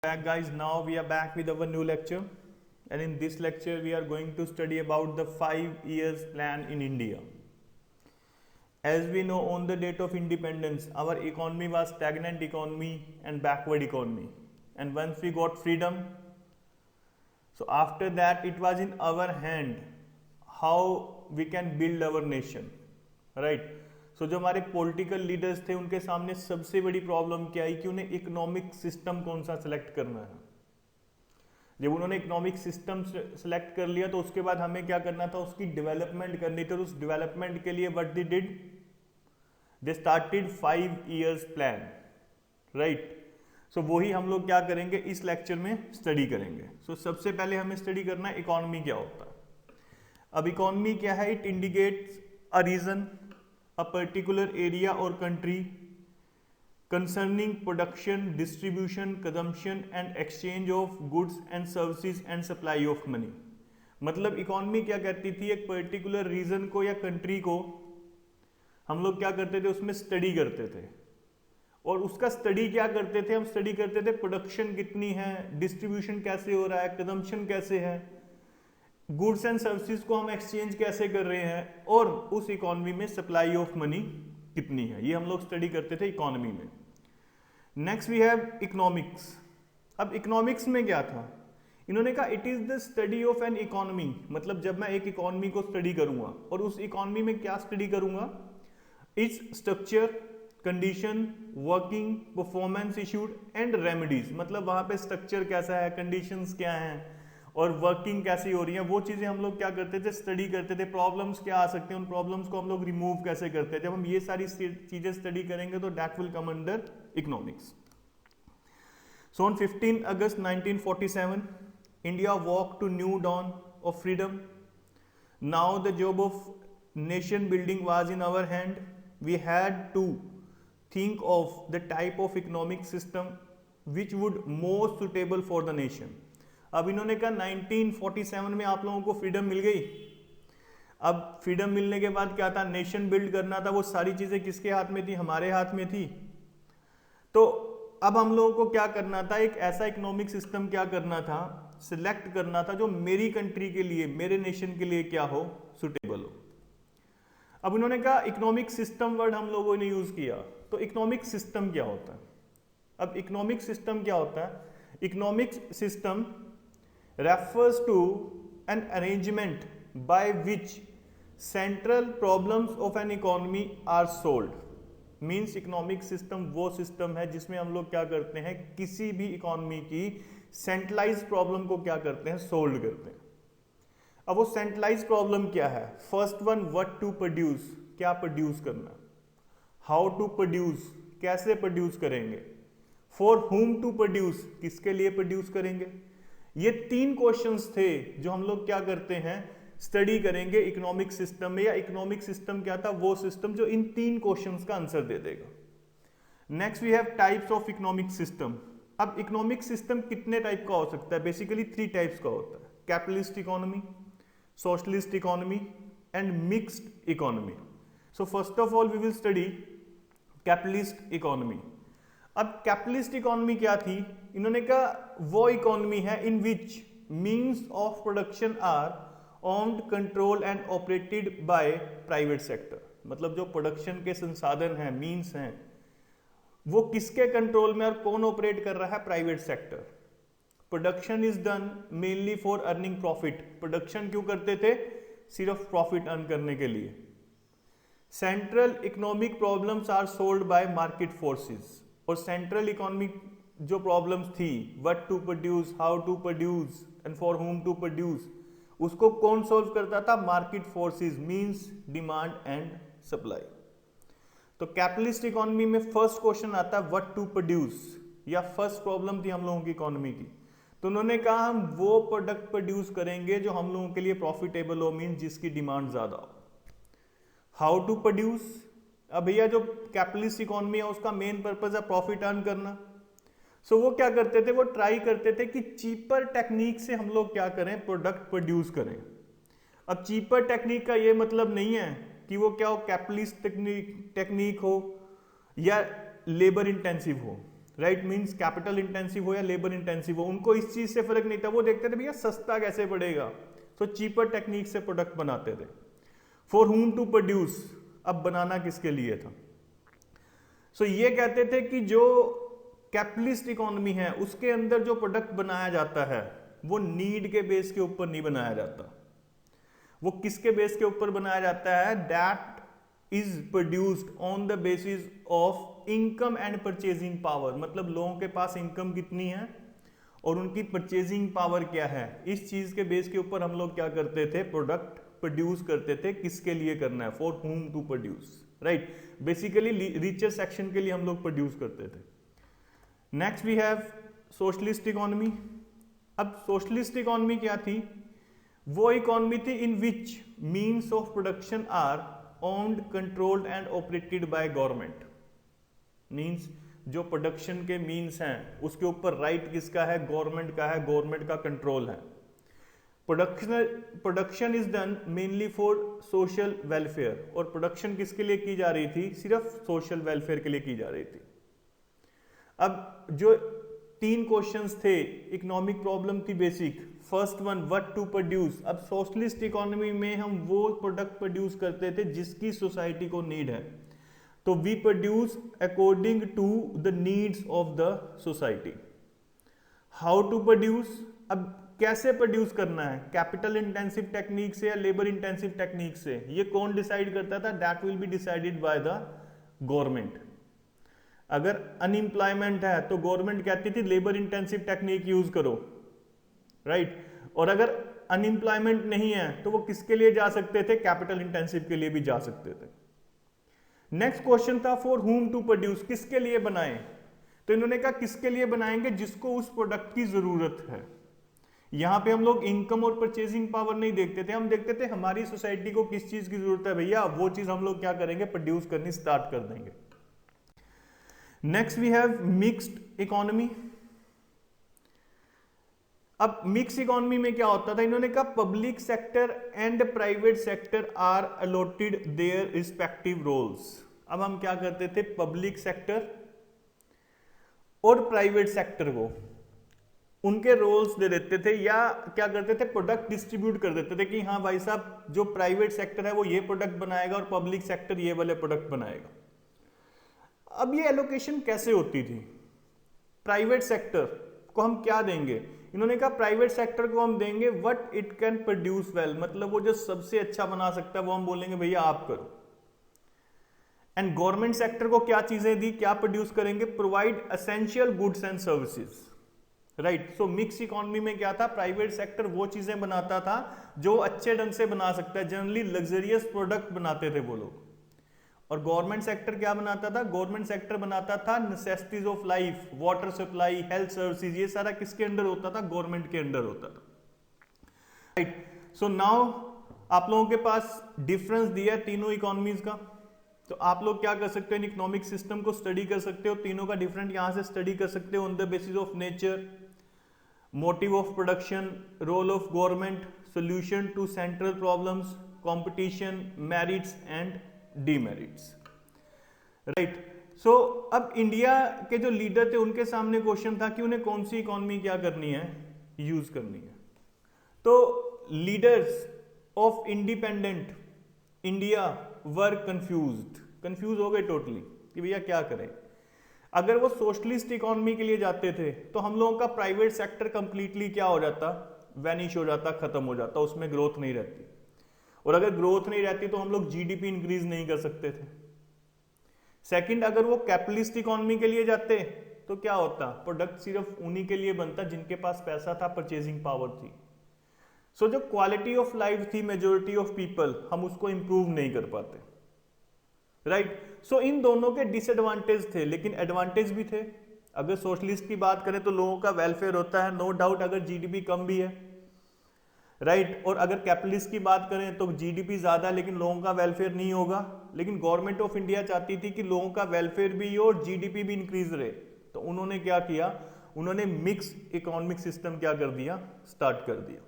Back guys, now we are back with our new lecture, and in this lecture we are going to study about the 5 years plan in India. As we know, on the date of independence our economy was stagnant economy and backward economy, and once we got freedom, so after that it was in our hand how we can build our nation, right? सो जो हमारे political leaders थे उनके सामने सबसे बड़ी problem क्या आई कि उन्हें इकोनॉमिक सिस्टम कौन सा सेलेक्ट करना है। जब उन्होंने इकोनॉमिक सिस्टम सेलेक्ट कर लिया तो उसके बाद हमें क्या करना था, उसकी डेवलपमेंट करनी थी। उस डेवलपमेंट के लिए what they did, they started 5 years plan, right. So वही हम लोग क्या करेंगे इस लेक्चर में स्टडी करेंगे। सो सबसे पहले हमें स्टडी करना है इकोनॉमी क्या होता है। अब इकोनॉमी क्या है, it indicates a region, a particular area or country concerning production, distribution, consumption and exchange of goods and services and supply of money। मतलब इकोनॉमी क्या कहती थी, एक पर्टिकुलर रीजन को या कंट्री को हम लोग क्या करते थे, उसमें स्टडी करते थे। और उसका स्टडी क्या करते थे, हम स्टडी करते थे प्रोडक्शन कितनी है, डिस्ट्रीब्यूशन कैसे हो रहा है, कंजम्पशन कैसे है, गुड्स एंड सर्विसेज को हम एक्सचेंज कैसे कर रहे हैं, और उस इकोनॉमी में सप्लाई ऑफ मनी कितनी है, ये हम लोग स्टडी करते थे इकोनॉमी में। Next we have economics. अब इकोनॉमिक्स में क्या था, इन्होंने कहा it is the study of an economy. मतलब जब मैं एक इकोनॉमी को स्टडी करूंगा और उस इकोनॉमी में क्या स्टडी करूंगा, its structure, condition, working, performance issued and remedies. मतलब वहां पे स्ट्रक्चर कैसा है, कंडीशंस क्या हैं और वर्किंग कैसी हो रही है, वो चीजें हम लोग क्या करते थे, स्टडी करते थे। प्रॉब्लम्स क्या आ सकते हैं, उन प्रॉब्लम्स को हम लोग रिमूव कैसे करते हैं। जब हम ये सारी चीजें स्टडी करेंगे तो that will come under economics. So on 15 August 1947 India walk to new dawn of freedom. Now the job of nation building was in our hand. We had to think of the type of economic system which would most suitable for the nation. अब इन्होंने कहा 1947 में आप लोगों को freedom मिल गई। अब freedom मिलने के बाद क्या था, नेशन बिल्ड करना था। वो सारी चीजें किसके हाथ में थी, हमारे हाथ में थी। तो अब हम लोगों को क्या करना था, एक ऐसा इकोनॉमिक सिस्टम क्या करना था, सिलेक्ट करना था जो मेरी कंट्री के लिए, मेरे नेशन के लिए क्या हो, सुटेबल हो। अब इन्होंने कहा इकोनॉमिक सिस्टम वर्ड हम लोगों ने यूज किया। तो इकोनॉमिक सिस्टम क्या होता है, अब इकोनॉमिक सिस्टम क्या होता है, economic system refers to an arrangement by which central problems of an economy are solved। Means economic system वो सिस्टम है जिसमें हम लोग क्या करते हैं, किसी भी इकोनॉमी की सेंट्रलाइज प्रॉब्लम को क्या करते हैं, सोल्व करते हैं। अब वो सेंट्रलाइज प्रॉब्लम क्या है, first one what to produce, क्या प्रोड्यूस करना, हाउ टू प्रोड्यूस, कैसे प्रोड्यूस करेंगे, फॉर हुम टू प्रोड्यूस, किसके लिए प्रोड्यूस करेंगे। ये 3 क्वेश्चंस थे जो हम लोग क्या करते हैं, स्टडी करेंगे इकोनॉमिक सिस्टम में। या इकोनॉमिक सिस्टम क्या था, वो सिस्टम जो इन 3 क्वेश्चंस का आंसर दे देगा। Next we have types of economic system. अब इकोनॉमिक सिस्टम कितने टाइप का हो सकता है, बेसिकली 3 टाइप्स का होता है, capitalist economy, socialist economy and mixed economy. So first of all we will study capitalist economy. अब कैपिटलिस्ट इकोनॉमी क्या थी, इन्होंने कहा वो इकोनॉमी है in which means of production are owned, control and operated by private sector. मतलब जो production के संसाधन हैं, मीन्स हैं, वो किसके कंट्रोल में और कौन ऑपरेट कर रहा है, private sector. Production is done mainly for earning profit. Production क्यों करते थे, सिर्फ प्रॉफिट अर्न करने के लिए। Central economic problems are solved by market forces. और सेंट्रल इकोनॉमिक जो प्रॉब्लम्स थी, what to produce, how to produce and for whom to produce, उसको कौन सोल्व करता था, market forces, means demand and supply. तो कैपिटलिस्ट इकोनॉमी में first question आता है व्हाट टू प्रोड्यूस, या फर्स्ट प्रॉब्लम थी हम लोगों की इकोनॉमी की। तो उन्होंने कहा हम वो प्रोडक्ट प्रोड्यूस करेंगे जो हम लोगों के लिए प्रॉफिटेबल हो, मींस जिसकी डिमांड ज्यादा हो। हाउ टू प्रोड्यूस, अब भैया जो कैपिटलिस्ट इकोनॉमी है उसका मेन पर्पज है प्रॉफिट अर्न करना। सो वो क्या करते थे, वो ट्राई करते थे कि चीपर टेक्निक से हम लोग क्या करें, प्रोडक्ट प्रोड्यूस करें। अब चीपर टेक्निक का ये मतलब नहीं है कि वो क्या हो, कैपिटलिस्ट टेक्निक हो या लेबर इंटेंसिव हो। राइट, मींस कैपिटल इंटेंसिव हो या लेबर इंटेंसिव हो, उनको इस चीज से फर्क नहीं था, वो देखते थे भैया सस्ता कैसे पड़ेगा, तो चीपर टेक्निक से प्रोडक्ट बनाते थे। फॉर हुम टू प्रोड्यूस, अब बनाना किसके लिए था? सो ये कहते थे कि जो कैपिटलिस्ट इकोनॉमी है उसके अंदर जो प्रोडक्ट बनाया जाता है वो नीड के बेस के ऊपर नहीं बनाया जाता, वो किसके बेस के ऊपर बनाया जाता है? That is produced on the basis of income and purchasing power, मतलब लोगों के पास इनकम कितनी है और उनकी परचेजिंग पावर क्या है, इस चीज के बेस के ऊपर हम लोग क्या करते थे? प्रोडक्ट प्रोड्यूस करते थे। किसके लिए करना है? For whom to produce, right, basically richer section के लिए हम लोग प्रोड्यूस करते थे। Next we have socialist economy. अब सोशलिस्ट इकोनॉमी क्या थी? वो इकोनॉमी थी in which means of production are owned, controlled and operated by government. Means जो प्रोडक्शन के मीन्स हैं उसके ऊपर राइट किसका है? गवर्नमेंट का है, गवर्नमेंट का कंट्रोल है। Production is done mainly for social welfare, और प्रोडक्शन किसके लिए की जा रही थी? सिर्फ सोशल वेलफेयर के लिए की जा रही थी। अब जो 3 क्वेश्चंस थे, इकोनॉमिक प्रॉब्लम थी basic. First one, what to produce. अब सोशलिस्ट इकोनॉमी में हम वो प्रोडक्ट प्रोड्यूस करते थे जिसकी सोसाइटी को नीड है, तो we produce according to the needs of the society. How to produce, अब कैसे प्रोड्यूस करना है? कैपिटल इंटेंसिव टेक्निक से या लेबर इंटेंसिव टेक्निक से? ये कौन डिसाइड करता था? That will be decided by the government. अगर अनएम्प्लॉयमेंट है तो गवर्नमेंट कहती थी लेबर इंटेंसिव टेक्निक यूज करो, राइट, और अगर अनएम्प्लॉयमेंट नहीं है तो वो किसके लिए जा सकते थे? कैपिटल इंटेंसिव के लिए भी जा सकते थे। नेक्स्ट क्वेश्चन था फॉर हुम टू प्रोड्यूस, किसके लिए बनाएं? तो इन्होंने कहा किसके लिए बनाएंगे? जिसको उस प्रोडक्ट की जरूरत है। यहां पे हम लोग इनकम और परचेजिंग पावर नहीं देखते थे, हम देखते थे हमारी सोसाइटी को किस चीज की जरूरत है भैया, वो चीज हम लोग क्या करेंगे? प्रोड्यूस करनी स्टार्ट कर देंगे। Next we have mixed economy. अब मिक्स इकोनॉमी में क्या होता था? इन्होंने कहा public sector and private sector are allotted their respective roles. अब हम क्या करते थे? पब्लिक सेक्टर और प्राइवेट सेक्टर को उनके रोल्स दे देते थे, या क्या करते थे? प्रोडक्ट डिस्ट्रीब्यूट कर देते थे कि हाँ भाई साहब, जो प्राइवेट सेक्टर है वो ये प्रोडक्ट बनाएगा और पब्लिक सेक्टर ये वाले प्रोडक्ट बनाएगा। अब ये एलोकेशन कैसे होती थी? प्राइवेट सेक्टर को हम क्या देंगे? इन्होंने कहा प्राइवेट सेक्टर को हम देंगे what it can produce well, मतलब वो जो सबसे अच्छा बना सकता है वो हम बोलेंगे भैया आप करो। एंड गवर्नमेंट सेक्टर को क्या चीजें दी? क्या प्रोड्यूस करेंगे? Provide essential goods and services, right. So mix economy में क्या था? प्राइवेट सेक्टर वो चीजें बनाता था जो अच्छे ढंग से बना सकता है, जनरली लग्जरियस प्रोडक्ट बनाते थे वो लोग। और गवर्नमेंट सेक्टर क्या बनाता था? गवर्नमेंट सेक्टर बनाता था necessities of life, water supply, health services, ये सारा किसके अंडर होता था? गवर्नमेंट के अंडर होता था, राइट। सो नाउ आप लोगों के पास डिफरेंस दिया तीनों इकोनॉमीज का, तो आप लोग क्या कर सकते हो? इकोनॉमिक सिस्टम को स्टडी कर सकते हो, तीनों का डिफरेंट यहां से स्टडी कर सकते हो on the basis of nature, motive of production, role of government, solution to central problems, competition, merits and demerits, right. So अब इंडिया के जो लीडर थे उनके सामने क्वेश्चन था कि उन्हें कौन सी इकोनॉमी क्या करनी है? यूज करनी है। तो leaders of independent India were confuse हो गए टोटली कि भैया क्या करें। अगर वो सोशलिस्ट इकोनॉमी के लिए जाते थे तो हम लोगों का प्राइवेट सेक्टर कंप्लीटली क्या हो जाता? वैनिश हो जाता, खत्म हो जाता, उसमें ग्रोथ नहीं रहती। और अगर ग्रोथ नहीं रहती तो हम लोग जीडीपी इंक्रीज नहीं कर सकते थे। सेकंड, अगर वो कैपिटलिस्ट इकोनॉमी के लिए जाते तो क्या होता? प्रोडक्ट सिर्फ उन्हीं के लिए बनता जिनके पास पैसा था, परचेजिंग पावर थी। सो जो क्वालिटी ऑफ लाइफ थी मेजोरिटी ऑफ पीपल, हम उसको इंप्रूव नहीं कर पाते, राइट। सो इन दोनों के डिसएडवांटेज थे लेकिन एडवांटेज भी थे। अगर सोशलिस्ट की बात करें तो लोगों का वेलफेयर होता है, नो डाउट, अगर जीडीपी कम भी है, राइट। और अगर कैपिटलिस्ट की बात करें तो जीडीपी ज्यादा लेकिन लोगों का वेलफेयर नहीं होगा। लेकिन गवर्नमेंट ऑफ इंडिया चाहती थी कि लोगों का वेलफेयर भी हो और जीडीपी भी इंक्रीज रहे, तो उन्होंने क्या किया? उन्होंने मिक्स इकोनॉमिक सिस्टम क्या कर दिया? स्टार्ट कर दिया।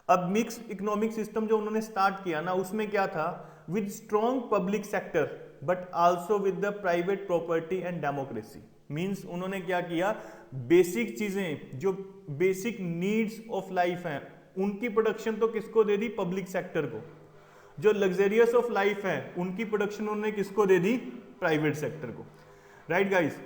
अब मिक्स इकोनॉमिक सिस्टम जो उन्होंने स्टार्ट किया ना, उसमें क्या था? With strong public sector but also with the private property and democracy. Means उन्होंने क्या किया, बेसिक चीजें जो बेसिक नीड्स ऑफ लाइफ हैं उनकी प्रोडक्शन तो किसको दे दी, पब्लिक सेक्टर को। जो लग्जरियस ऑफ लाइफ है उनकी प्रोडक्शन उन्होंने किसको दे दी, प्राइवेट सेक्टर को। Right guys,